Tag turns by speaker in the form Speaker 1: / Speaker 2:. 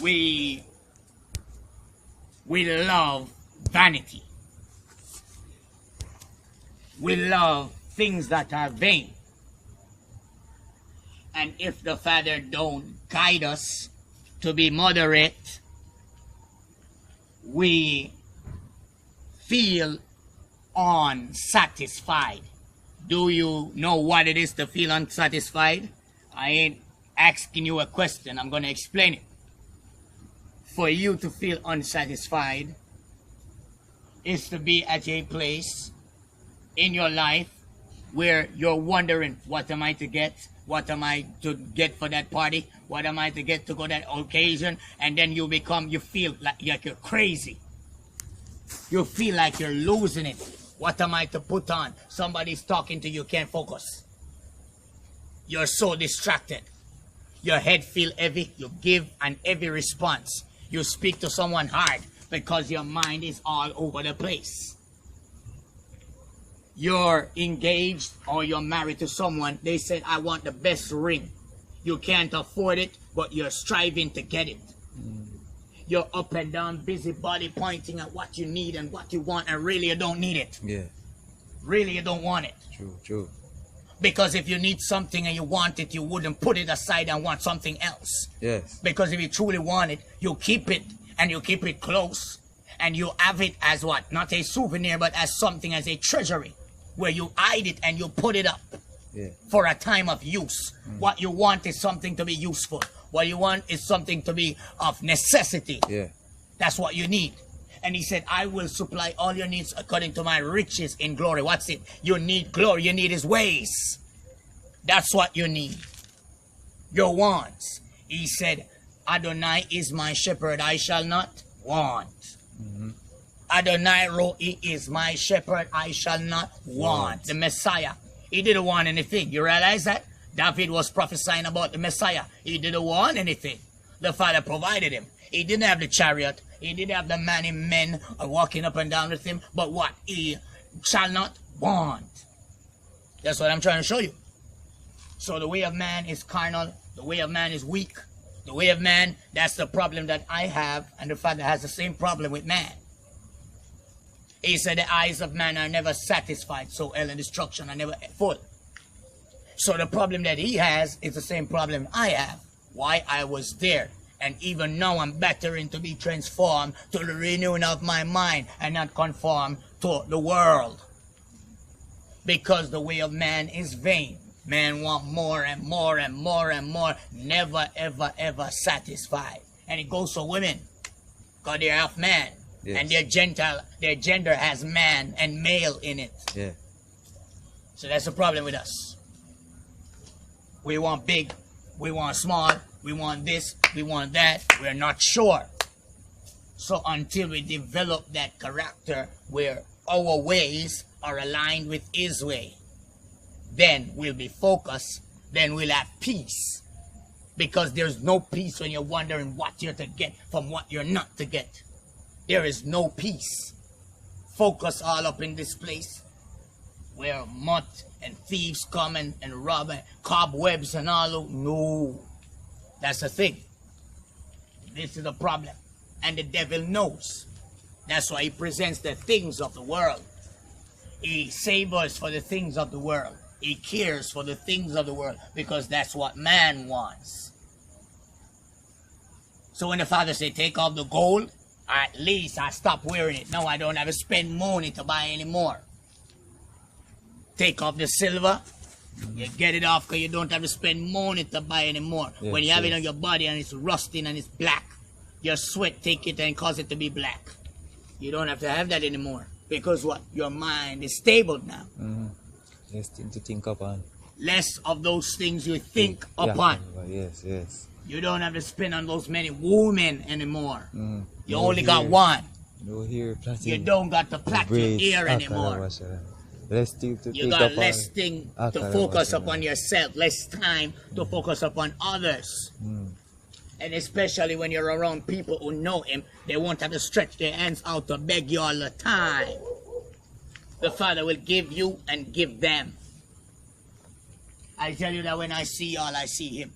Speaker 1: we love vanity. We love things that are vain. And if the Father don't guide us to be moderate, we feel unsatisfied. Do you know what it is to feel unsatisfied? I ain't asking you a question. I'm going to explain it. For you to feel unsatisfied is to be at a place in your life where you're wondering, what am I to get? What am I to get for that party? What am I to get to go that occasion? And then you feel like you're crazy. You feel like you're losing it. What am I to put on? Somebody's talking to you, can't focus. You're so distracted. Your head feel heavy. You give an heavy response. You speak to someone hard because your mind is all over the place. You're engaged or you're married to someone. They said, I want the best ring. You can't afford it, but you're striving to get it. You're up and down, busybody, pointing at what you need and what you want, and really you don't need it.
Speaker 2: Yeah.
Speaker 1: Really you don't want it.
Speaker 2: True.
Speaker 1: Because if you need something and you want it, you wouldn't put it aside and want something else.
Speaker 2: Yes.
Speaker 1: Because if you truly want it, you keep it, and you keep it close, and you have it as what? Not a souvenir, but as something, as a treasury, where you hide it and you put it up for a time of use. What you want is something to be useful. What you want is something to be of necessity.
Speaker 2: Yeah.
Speaker 1: That's what you need. And he said, I will supply all your needs according to my riches in glory. What's it? You need glory. You need his ways. That's what you need. Your wants. He said, Adonai is my shepherd. I shall not want. Adonai Ro'i is my shepherd. I shall not want. The Messiah. He didn't want anything. You realize that? David was prophesying about the Messiah. He didn't want anything. The Father provided him. He didn't have the chariot. He didn't have the many men walking up and down with him. But what? He shall not want. That's what I'm trying to show you. So the way of man is carnal. The way of man is weak. The way of man, that's the problem that I have. And the Father has the same problem with man. He said the eyes of man are never satisfied. So hell and destruction are never full. So the problem that he has is the same problem I have. Why? I was there. And even now I'm bettering to be transformed to the renewing of my mind and not conform to the world. Because the way of man is vain. Man want more and more and more and more. Never, ever, ever satisfied. And it goes for women. Because they're half man. Yes. And their gender has man and male in it.
Speaker 2: Yeah.
Speaker 1: So that's the problem with us. We want big, we want small, we want this, we want that. We're not sure. So until we develop that character where our ways are aligned with his way, then we'll be focused, then we'll have peace. Because there's no peace when you're wondering what you're to get from what you're not to get. There is no peace. Focus all up in this place where moth and thieves come and rob and cobwebs and all. No. That's the thing. This is the problem. And the devil knows. That's why he presents the things of the world. He savors for the things of the world. He cares for the things of the world because that's what man wants. So when the Father said, take off the gold, at least I stop wearing it. Now I don't have to spend money to buy anymore. Take off the silver, you get it off because you don't have to spend money to buy anymore. Yes, when you have it on your body and it's rusting and it's black, your sweat take it and cause it to be black. You don't have to have that anymore. Because what? Your mind is stable now.
Speaker 2: Less thing to think upon.
Speaker 1: Less of those things you think upon.
Speaker 2: Yes, yes.
Speaker 1: You don't have to spend on those many women anymore. You
Speaker 2: No
Speaker 1: only
Speaker 2: hair.
Speaker 1: got one.
Speaker 2: No hair, plaiting.
Speaker 1: You don't got to plait your hair anymore.
Speaker 2: Less thing to
Speaker 1: You
Speaker 2: think
Speaker 1: got
Speaker 2: upon.
Speaker 1: less thing to focus upon yourself. Less time to focus upon others. And especially when you're around people who know him, they won't have to stretch their hands out to beg you all the time. The Father will give you and give them. I tell you that when I see y'all, I see him.